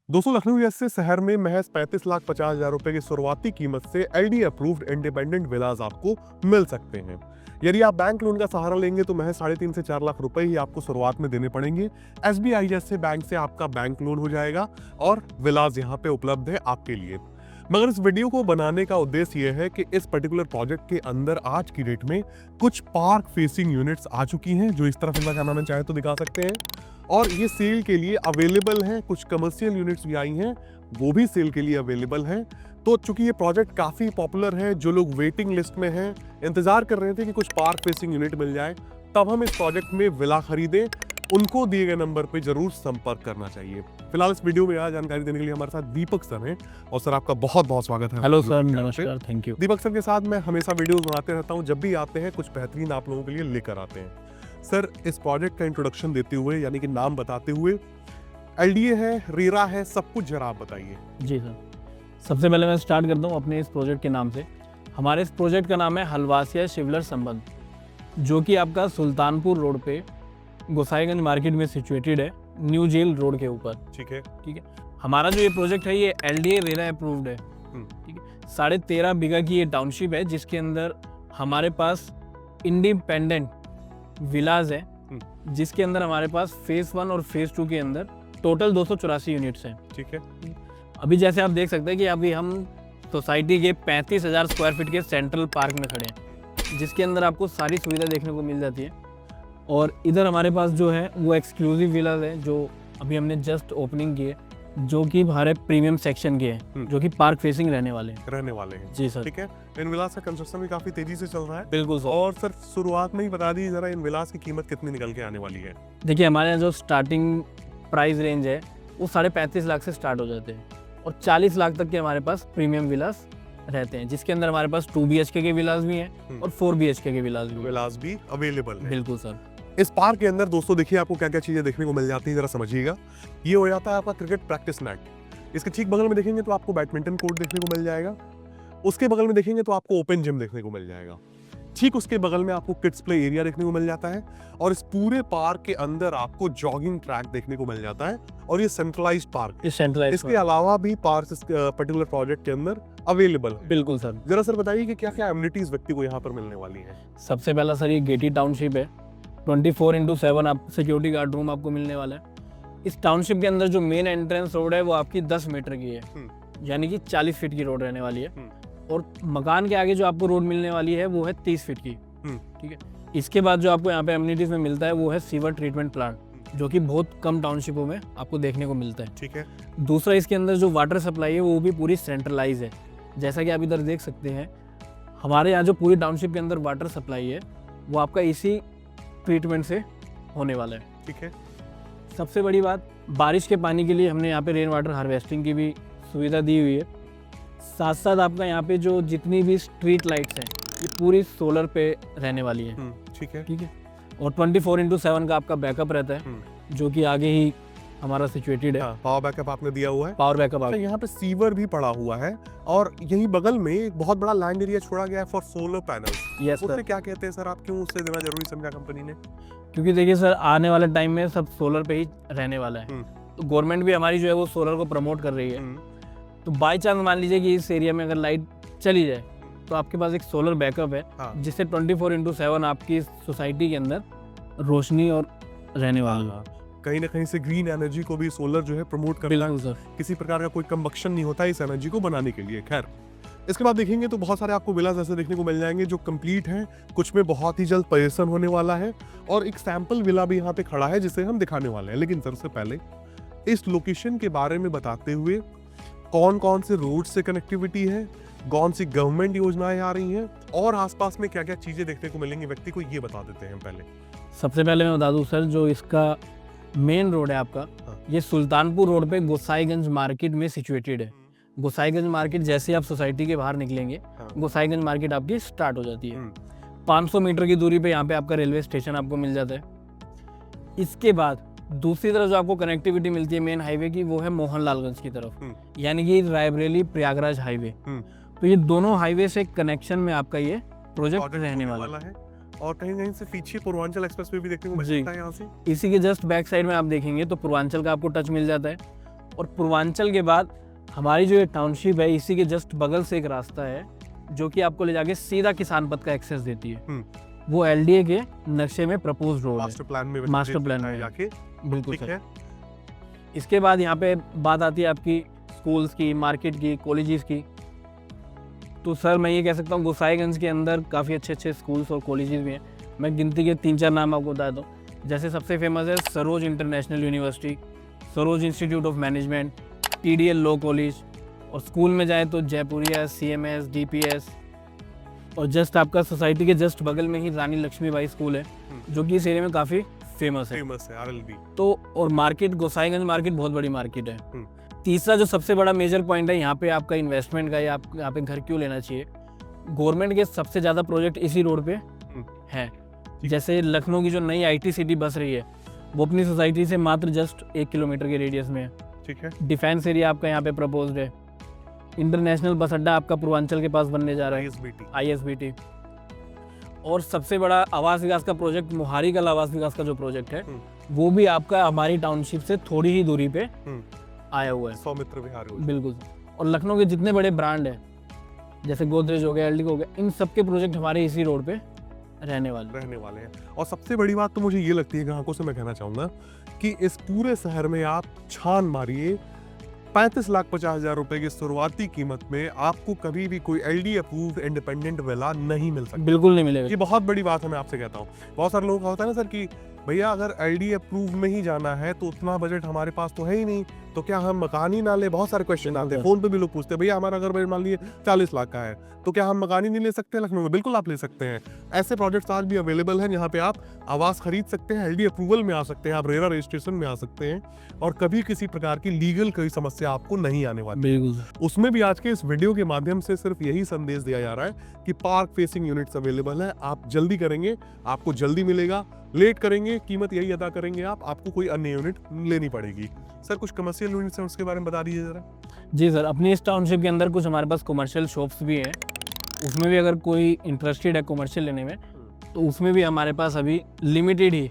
दोस्तों लखनऊ जैसे शहर में महज 35,50,000 रुपए की शुरुआती कीमत से एलडी अप्रूव्ड इंडिपेंडेंट विलाज आपको मिल सकते हैं। यदि आप बैंक लोन का सहारा लेंगे तो महज 3.5 से 4 लाख रुपए ही आपको शुरुआत में देने पड़ेंगे। एसबीआई जैसे बैंक से आपका बैंक लोन हो जाएगा और विलाज यहाँ पे उपलब्ध है आपके लिए। मगर इस वीडियो को बनाने का उद्देश्य यह है कि इस पर्टिकुलर प्रोजेक्ट के अंदर आज की डेट में कुछ पार्क फेसिंग यूनिट्स आ चुकी हैं, जो इस तरफ इनका नाम चाहे तो दिखा सकते हैं, और ये सेल के लिए अवेलेबल हैं। कुछ कमर्शियल यूनिट्स भी आई हैं, वो भी सेल के लिए अवेलेबल हैं। तो चूंकि ये प्रोजेक्ट काफी पॉपुलर है, जो लोग वेटिंग लिस्ट में हैं, इंतजार कर रहे थे कि कुछ पार्क फेसिंग यूनिट मिल जाए, तब हम इस प्रोजेक्ट में विला खरीदें, उनको दिए गए नंबर पे जरूर संपर्क करना चाहिए। फिलहाल इस वीडियो में जानकारी देने के लिए हमारे साथ दीपक सर हैं, और सर आपका बहुत बहुत स्वागत है। हेलो सर, नमस्कार, थैंक यू। दीपक सर के साथ मैं हमेशा वीडियोस बनाते रहता हूं, जब भी आते हैं कुछ बेहतरीन आप लोगों के लिए लेकर आते हैं। सर, इस प्रोजेक्ट का इंट्रोडक्शन देते हुए, यानी कि नाम बताते हुए, एलडीए है, रेरा है, सब कुछ जरा आप बताइए। जी सर, सबसे पहले मैं स्टार्ट करता हूँ अपने इस प्रोजेक्ट के नाम से। हमारे इस प्रोजेक्ट का नाम है हलवासिया शिवलर संबंध, जो कि आपका सुल्तानपुर रोड पे गोसाईगंज मार्केट में सिचुएटेड है, न्यू जेल रोड के ऊपर। ठीक है। हमारा जो ये प्रोजेक्ट है ये एलडीए रेरा अप्रूव्ड है। ठीक है। 13.5 बीघा की ये टाउनशिप है, जिसके अंदर हमारे पास इंडिपेंडेंट विलाज है, जिसके अंदर हमारे पास फेज 1 और फेज 2 के अंदर टोटल 284 यूनिट्स हैं। ठीक है। अभी जैसे आप देख सकते हैं कि अभी हम सोसाइटी के 35,000 स्क्वायर फीट के सेंट्रल पार्क में खड़े हैं, जिसके अंदर आपको सारी सुविधा देखने को मिल जाती है। और इधर हमारे पास जो है वो एक्सक्लूसिव विलाज है, जो अभी हमने जस्ट ओपनिंग की है, जो कि हमारे प्रीमियम सेक्शन के हैं, जो कि पार्क फेसिंग रहने वाले हैं। जी सर। ठीक है। इन विलास का कंस्ट्रक्शन भी काफी तेजी से चल रहा है। बिल्कुल सर। और सर, शुरुआत में ही बता दीजिए जरा, इन विलास की कीमत कितनी निकल के आने वाली है? देखिए, हमारे यहाँ जो स्टार्टिंग प्राइस रेंज है वो 35.5 लाख से स्टार्ट हो जाते हैं, और 40 लाख तक के हमारे पास प्रीमियम विलास रहते हैं, जिसके अंदर हमारे पास 2 BHK के विलास भी हैं और 4 BHK के विलास भी अवेलेबल है। बिल्कुल सर। इस पार्क के अंदर दोस्तों देखिए आपको क्या क्या चीजें देखने को मिल जाती है, जरा समझिएगा। ये हो जाता है आपका क्रिकेट प्रैक्टिस नेट, इसके ठीक बगल में देखेंगे तो आपको बैडमिंटन कोर्ट देखने को मिल जाएगा, उसके बगल में देखेंगे तो आपको ओपन जिम देखने को मिल जाएगा, ठीक उसके बगल में आपको किड्स प्ले एरिया देखने को मिल जाता है, और इस पूरे पार्क के अंदर आपको जॉगिंग ट्रैक देखने को मिल जाता है, और ये सेंट्रलाइज्ड पार्क। इसके अलावा भी पार्क इस पर्टिकुलर प्रोजेक्ट के अंदर अवेलेबल है। बिल्कुल सर। जरा सर बताइए कि क्या क्या एमिनिटीज व्यक्ति को यहाँ पर मिलने वाली है? सबसे पहला सर, ये गेटेड टाउनशिप है, 24/7 आप सिक्योरिटी गार्ड रूम आपको मिलने वाला है। इस टाउनशिप के अंदर जो मेन एंट्रेंस रोड है वो आपकी 10 मीटर की है, यानी कि 40 फीट की रोड रहने वाली है, और मकान के आगे जो आपको रोड मिलने वाली है वो है 30 फीट की। ठीक है। इसके बाद जो आपको यहाँ पे एमिनिटीज में मिलता है वो है सीवर ट्रीटमेंट प्लांट, जो कि बहुत कम टाउनशिपों में आपको देखने को मिलता है। ठीक है। दूसरा, इसके अंदर जो वाटर सप्लाई है वो भी पूरी सेंट्रलाइज है, जैसा कि आप इधर देख सकते हैं। हमारे यहाँ जो पूरी टाउनशिप के अंदर वाटर सप्लाई है वो आपका इसी ट्रीटमेंट से होने वाला है। ठीक है। सबसे बड़ी बात, बारिश के पानी के लिए हमने यहाँ पे रेन वाटर हार्वेस्टिंग की भी सुविधा दी हुई है। साथ साथ आपका यहाँ पे जो जितनी भी स्ट्रीट लाइट्स हैं ये पूरी सोलर पे रहने वाली है। ठीक है। ठीक है। और 24/7 का आपका बैकअप रहता है, जो कि आगे ही हमारा सिचुएटेड है। पावर बैकअप आपने दिया हुआ है। पावर बैकअप अच्छा, यहाँ पे सीवर भी पड़ा हुआ है, और यही बगल में एक बहुत बड़ा लैंड एरिया छोड़ा गया है फॉर सोलर पैनल। यस उससे सर। क्या कहते हैं सर, आप क्यों उससे देना जरूरी समझा कंपनी ने? क्योंकि देखिए सर, आने वाले टाइम में सब सोलर पे ही रहने वाला है, तो गवर्नमेंट भी हमारी जो है वो सोलर को प्रमोट कर रही है। तो बाई चांस मान लीजिए कि इस एरिया में अगर लाइट चली जाए तो आपके पास एक सोलर बैकअप है, जिससे 24/7 आपकी सोसाइटी के अंदर रोशनी और रहने वाला है। कहीं ना कहीं से ग्रीन एनर्जी को भी सोलर जो है प्रमोट करता है। सर। किसी प्रकार का कोई कंबक्शन नहीं होता इस एनर्जी को बनाने के लिए। खैर, इसके बाद देखेंगे तो बहुत सारे आपको विलास ऐसे देखने को मिल जाएंगे जो कंप्लीट हैं, कुछ में बहुत ही जल्द पोजीशन होने वाला है, और एक सैंपल विला भी यहाँ पे खड़ा है जिसे हम दिखाने वाले हैं। लेकिन सबसे पहले इस लोकेशन के बारे में बताते हुए, कौन कौन से रोड से कनेक्टिविटी है, कौन सी गवर्नमेंट योजनाएं आ रही हैं, और आसपास में क्या क्या चीजें देखने को मिलेंगी व्यक्ति को, ये बता देते हैं पहले। सबसे पहले मैं बता दूं सर, जो इसका मेन रोड है आपका, ये सुल्तानपुर रोड पे गोसाईगंज मार्केट में सिचुएटेड है। गोसाईगंज मार्केट जैसे आप सोसाइटी के बाहर निकलेंगे, गोसाईगंज मार्केट आपकी स्टार्ट हो जाती है। 500 मीटर की दूरी पे यहाँ पे आपका रेलवे स्टेशन आपको मिल जाता है। इसके बाद दूसरी तरफ जो आपको कनेक्टिविटी मिलती है मेन हाईवे की, वो है मोहनलालगंज की तरफ, यानी कि रायबरेली प्रयागराज हाईवे। तो ये दोनों हाईवे से कनेक्शन में आपका ये प्रोजेक्ट रहने वाला है। और कहीं कहीं से पीछे पूर्वांचल एक्सप्रेस वे भी देखने को मिल सकता है यहाँ से। इसी के जस्ट बैक साइड में आप देखेंगे तो पूर्वांचल का आपको टच मिल जाता है, और पूर्वांचल के बाद हमारी जो ये टाउनशिप है, इसी के जस्ट बगल से एक रास्ता है जो कि आपको ले जाके सीधा किसान पथ का एक्सेस देती है। वो एलडीए के नक्शे में प्रपोज रोड है, मास्टर प्लान में मास्टर प्लान में जाके। बिल्कुल ठीक सर। है। इसके बाद यहाँ पे बात आती है आपकी स्कूल्स की, मार्केट की, कॉलेजेस की। तो सर मैं ये कह सकता हूँ गोसाईगंज के अंदर काफ़ी अच्छे अच्छे स्कूल्स और कॉलेजेस भी हैं। मैं गिनती के 3-4 नाम आपको बता दूँ। जैसे सबसे फेमस है Saroj international university, Saroj institute of management, TDL law college, और स्कूल में जाए तो जयपुरिया, CMS, DPS, और जस्ट आपका सोसाइटी के जस्ट बगल में ही रानी लक्ष्मीबाई स्कूल है जो कि इस एरिया में काफ़ी फेमस है। RLB। तो और मार्केट, गोसाईगंज मार्केट बहुत बड़ी मार्केट है। तीसरा जो सबसे बड़ा मेजर पॉइंट है यहाँ पे आपका इन्वेस्टमेंट का, या आप यहाँ पे घर क्यों लेना चाहिए, गवर्नमेंट के सबसे ज़्यादा प्रोजेक्ट इसी रोड पे हैं। जैसे लखनऊ की जो नई IT सिटी बस रही है वो अपनी सोसाइटी से मात्र जस्ट 1 किलोमीटर के रेडियस में है। ठीक है। डिफेंस एरिया आपका यहाँ पे प्रपोज्ड है। इंटरनेशनल बस अड्डा आपका पूर्वांचल के पास बनने जा रहा है, ISBT। और सबसे बड़ा आवास विकास का प्रोजेक्ट, मोहारी कल आवास विकास का जो प्रोजेक्ट है वो भी आपका हमारी टाउनशिप से थोड़ी ही दूरी पे आया हुआ है, सौमित्र विहार। बिल्कुल। और लखनऊ के जितने बड़े ब्रांड हैं जैसे गोदरेज हो गया, एलडी हो गया, इन सब के प्रोजेक्ट हमारे इसी रोड पे रहने वाले हैं। और सबसे बड़ी बात तो मुझे ये लगती है ग्राहकों से मैं कहना चाहूंगा कि इस पूरे शहर में आप छान मारिए, 35,50,000 रुपए की शुरुआती कीमत में आपको कभी भी कोई LD अप्रूव्ड इंडिपेंडेंट विला नहीं मिल सकता। बिल्कुल नहीं मिलेगा। ये बहुत बड़ी बात है, मैं आपसे कहता हूँ। बहुत सारे लोगों का होता है ना सर कि भैया अगर LD अप्रूव में ही जाना है तो उतना बजट हमारे पास तो है ही नहीं, तो क्या हम मकान ही ना ले। बहुत सारे क्वेश्चन आते हैं, फोन पे भी लोग पूछते हैं भैया हमारा अगर बजट मान लीजिए 40 लाख का है तो क्या हम मकान ही नहीं ले सकते लखनऊ में? बिल्कुल आप ले सकते हैं। ऐसे प्रोजेक्ट्स आज भी अवेलेबल हैं जहाँ पे आप आवास खरीद सकते हैं, LD अप्रूवल में आ सकते हैं, आप रेरा रजिस्ट्रेशन में आ सकते हैं और कभी किसी प्रकार की लीगल कोई समस्या आपको नहीं आने वाली। बिल्कुल। उसमें भी आज के इस वीडियो के माध्यम से सिर्फ यही संदेश दिया जा रहा है कि पार्क फेसिंग यूनिट्स अवेलेबल है। आप जल्दी करेंगे आपको जल्दी मिलेगा, लेट करेंगे कीमत यही अदा करेंगे आपको कोई अन्य यूनिट लेनी पड़ेगी। सर कुछ कमर्शियल यूनिट्स हैं उसके बारे में बता दीजिए जरा। जी सर, अपनी इस टाउनशिप के अंदर कुछ हमारे पास कमर्शियल शॉप्स भी हैं। उसमें भी अगर कोई इंटरेस्टेड है कमर्शियल लेने में तो उसमें भी हमारे पास अभी लिमिटेड ही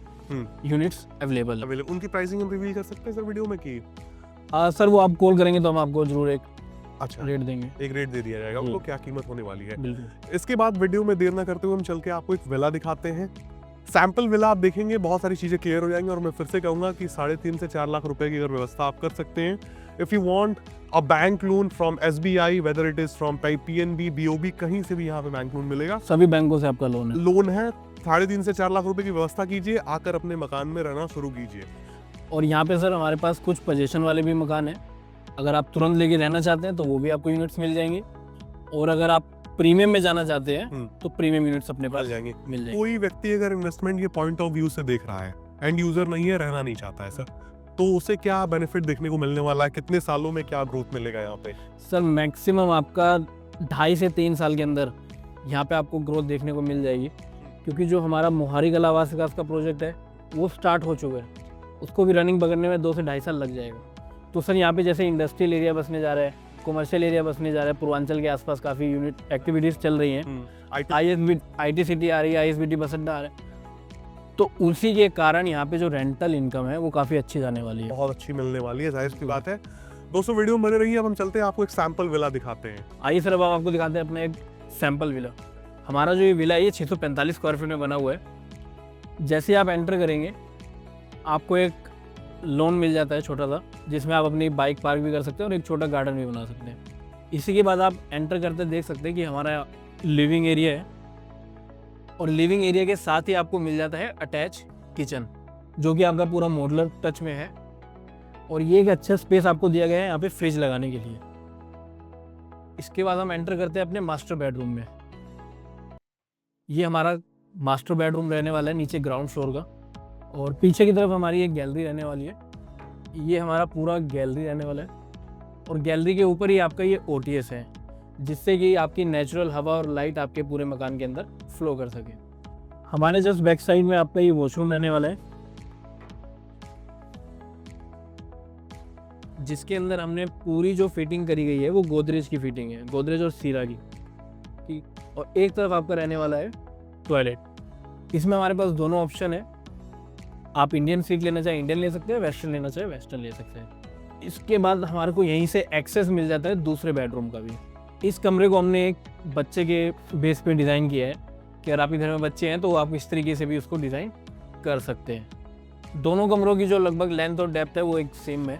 यूनिट्स अवेलेबल है। उनकी प्राइसिंग हम रिवील कर सकते हैं सर वीडियो में कि सर वो आप कॉल करेंगे तो हम आपको जरूर एक अच्छा रेट देंगे, एक रेट दे दिया जाएगा उनको क्या कीमत होने वाली है। बिल्कुल। इसके बाद वीडियो में देर ना करते हुए हम चल के आपको एक विला दिखाते हैं। सैंपल विला आप देखेंगे बहुत सारी चीजें क्लियर हो जाएंगी और मैं फिर से कहूंगा कि 3.5 से 4 लाख रुपए की अगर व्यवस्था आप कर सकते हैं। If you want a bank loan from SBI, whether it is from PNB, BOB, कहीं से भी यहाँ पे बैंक लोन मिलेगा। सभी बैंकों से आपका लोन है 3.5 से 4 लाख रुपए की व्यवस्था कीजिए, आकर अपने मकान में रहना शुरू कीजिए। और यहाँ पे सर हमारे पास कुछ पोजीशन वाले भी मकान हैं, अगर आप तुरंत लेके रहना चाहते हैं तो वो भी आपको यूनिट्स मिल जाएंगे। और अगर आप प्रीमियम में जाना चाहते हैं तो प्रीमियम यूनिट्स अपने पास जाएंगे मिल जाएंगे। कोई व्यक्ति अगर इन्वेस्टमेंट के पॉइंट ऑफ व्यू से देख रहा है, एंड यूजर नहीं है, रहना नहीं चाहता है सर, तो उसे क्या बेनिफिट देखने को मिलने वाला है? कितने सालों में क्या ग्रोथ मिलेगा यहाँ पे? सर मैक्सिमम आपका 2.5 से 3 साल के अंदर यहाँ पे आपको ग्रोथ देखने को मिल जाएगी, क्योंकि जो हमारा मोहारी कल आवास विकास का प्रोजेक्ट है वो स्टार्ट हो चुका है, उसको भी रनिंग पकड़ने में 2 से 2.5 साल लग जाएगा। तो सर यहाँ पे जैसे इंडस्ट्रियल एरिया बसने जा रहा है, कमर्शियल एरिया बसने जा रहा है, पूर्वांचल के आसपास काफ़ी यूनिट एक्टिविटीज़ चल रही हैं, IT सिटी आ रही है, ISBT बस अड्डा आ रहा है, तो उसी के कारण यहाँ पे जो रेंटल इनकम है वो काफ़ी अच्छी जाने वाली है, बहुत अच्छी मिलने वाली है, जाहिर सी बात है। दोस्तों वीडियो बने रही है, अब हम चलते हैं आपको एक सैंपल विला दिखाते हैं। आइए सर अब आपको दिखाते हैं अपना एक सैंपल विला। हमारा जो ये विला है ये 645 स्क्वायर फीट में बना हुआ है। जैसे आप एंटर करेंगे आपको एक लोन मिल जाता है छोटा सा, जिसमें आप अपनी बाइक पार्क भी कर सकते हैं और एक छोटा गार्डन भी बना सकते हैं। इसी के बाद आप एंटर करते देख सकते हैं कि हमारा लिविंग एरिया है, और लिविंग एरिया के साथ ही आपको मिल जाता है अटैच किचन, जो कि आपका पूरा मॉडुलर टच में है। और ये एक अच्छा स्पेस आपको दिया गया है यहाँ पे फ्रिज लगाने के लिए। इसके बाद हम एंटर करते हैं अपने मास्टर बेडरूम में। ये हमारा मास्टर बेडरूम रहने वाला है नीचे ग्राउंड फ्लोर का, और पीछे की तरफ हमारी एक गैलरी रहने वाली है। ये हमारा पूरा गैलरी रहने वाला है, और गैलरी के ऊपर ही आपका ये OTS है, जिससे कि आपकी नेचुरल हवा और लाइट आपके पूरे मकान के अंदर फ्लो कर सके। हमारे जस्ट बैक साइड में आपका ये वॉशरूम रहने वाला है, जिसके अंदर हमने पूरी जो फिटिंग करी गई है वो गोदरेज की फिटिंग है, गोदरेज और सीरा की, ठीक। और एक तरफ आपका रहने वाला है टॉयलेट। इसमें हमारे पास दोनों ऑप्शन है, आप इंडियन सीट लेना चाहे इंडियन ले सकते हैं, वेस्टर्न लेना चाहे वेस्टर्न ले सकते हैं। इसके बाद हमारे को यहीं से एक्सेस मिल जाता है दूसरे बेडरूम का भी। इस कमरे को हमने एक बच्चे के बेस पे डिज़ाइन किया है कि अगर आपके घर में बच्चे हैं तो आप इस तरीके से भी उसको डिज़ाइन कर सकते हैं। दोनों कमरों की जो लगभग लेंथ और डेप्थ है वो एक सेम है।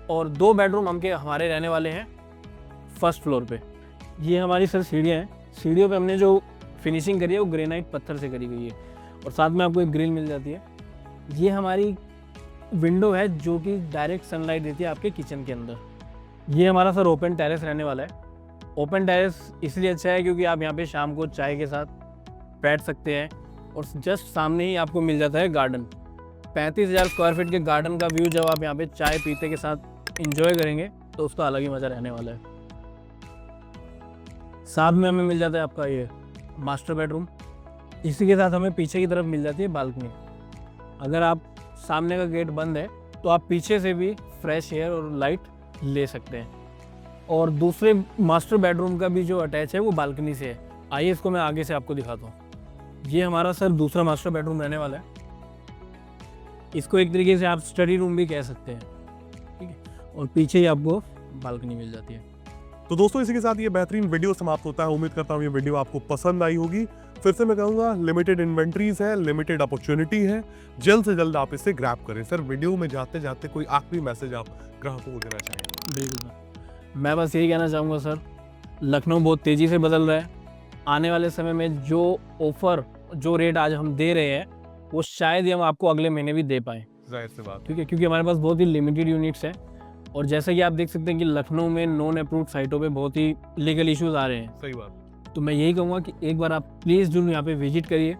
और 2 बेडरूम हमारे रहने वाले हैं फर्स्ट फ्लोर पे। ये हमारी सर सीढ़ियाँ हैं। सीढ़ियों पे हमने जो फिनिशिंग करी है वो ग्रेनाइट पत्थर से करी गई है और साथ में आपको एक ग्रिल मिल जाती है। ये हमारी विंडो है जो कि डायरेक्ट सनलाइट देती है आपके किचन के अंदर। ये हमारा सर ओपन टेरेस रहने वाला है। ओपन टेरेस इसलिए अच्छा है क्योंकि आप यहाँ पे शाम को चाय के साथ बैठ सकते हैं और जस्ट सामने ही आपको मिल जाता है गार्डन। 35,000 स्क्वायर फीट के गार्डन का व्यू जब आप यहाँ पे चाय पीते के साथ इंजॉय करेंगे तो उसका अलग ही मज़ा रहने वाला है। साथ में हमें मिल जाता है आपका ये मास्टर बेडरूम। इसी के साथ हमें पीछे की तरफ मिल जाती है बालकनी। अगर आप सामने का गेट बंद है तो आप पीछे से भी फ्रेश एयर और लाइट ले सकते हैं। और दूसरे मास्टर बेडरूम का भी जो अटैच है वो बालकनी से है। आइए इसको मैं आगे से आपको दिखाता हूँ। ये हमारा सर दूसरा मास्टर बेडरूम रहने वाला है। इसको एक तरीके से आप स्टडी रूम भी कह सकते हैं, ठीक है। और पीछे ही आपको बालकनी मिल जाती है। तो दोस्तों इसी के साथ ये बेहतरीन वीडियो समाप्त होता है। उम्मीद करता हूँ ये वीडियो आपको पसंद आई होगी। फिर से मैं कहूँगा लिमिटेड इन्वेंट्रीज है, लिमिटेड अपॉर्चुनिटी है, जल्द से जल्द आप इसे ग्रैब करें। सर वीडियो में जाते जाते कोई आखिरी मैसेज आप ग्राहकों को देना चाहेंगे? बिल्कुल सर, मैं बस यही कहना चाहूँगा सर, लखनऊ बहुत तेज़ी से बदल रहा है। आने वाले समय में जो ऑफ़र, जो रेट आज हम दे रहे हैं वो शायद ही हम आपको अगले महीने भी दे पाएँ। जाहिर सी बात। ठीक है, क्योंकि हमारे पास बहुत ही लिमिटेड यूनिट्स हैं और जैसा कि आप देख सकते हैं कि लखनऊ में नॉन अप्रूव्ड साइटों पे बहुत ही लीगल इश्यूज आ रहे हैं। सही बात। तो मैं यही कहूँगा कि एक बार आप प्लीज़ जरूर यहाँ पे विजिट करिए,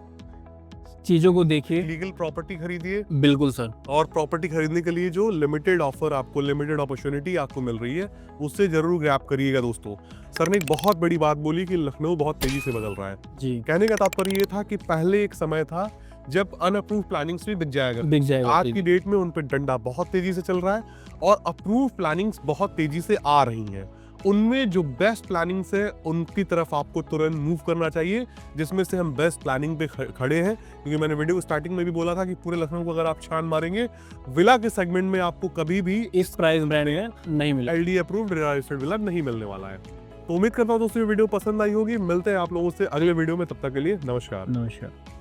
चीज़ों को देखिए। लीगल प्रॉपर्टी खरीदिए। बिल्कुल सर। और प्रॉपर्टी खरीदने के लिए जो लिमिटेड ऑफर आपको, लिमिटेड अपॉर्चुनिटी आपको मिल रही है उससे जरूर ग्रैब करिएगा दोस्तों। सर ने एक बहुत बड़ी बात बोली कि लखनऊ बहुत तेजी से बदल रहा है जी। कहने का तात्पर्य ये था कि पहले एक समय था जब अनअप्रूव प्लानिंग्स भी बिक जाएगा। आज की डेट में उन पर डंडा बहुत तेजी से चल रहा है और अप्रूव प्लानिंग्स बहुत तेजी से आ रही हैं। उनमें जो बेस्ट प्लानिंग्स है उनकी तरफ आपको तुरंत मूव करना चाहिए, जिसमें से हम बेस्ट प्लानिंग पे खड़े हैं। क्योंकि मैंने वीडियो स्टार्टिंग में भी बोला था कि पूरे लखनऊ को अगर आप छान मारेंगे विला के सेगमेंट में आपको कभी भी इस प्राइस ब्रांड में नहीं मिला, LD approved real estate villa नहीं मिलने वाला है। तो उम्मीद करता हूँ दोस्तों ये वीडियो पसंद आई होगी। मिलते हैं आप लोगों से अगले वीडियो में, तब तक के लिए नमस्कार। नमस्कार।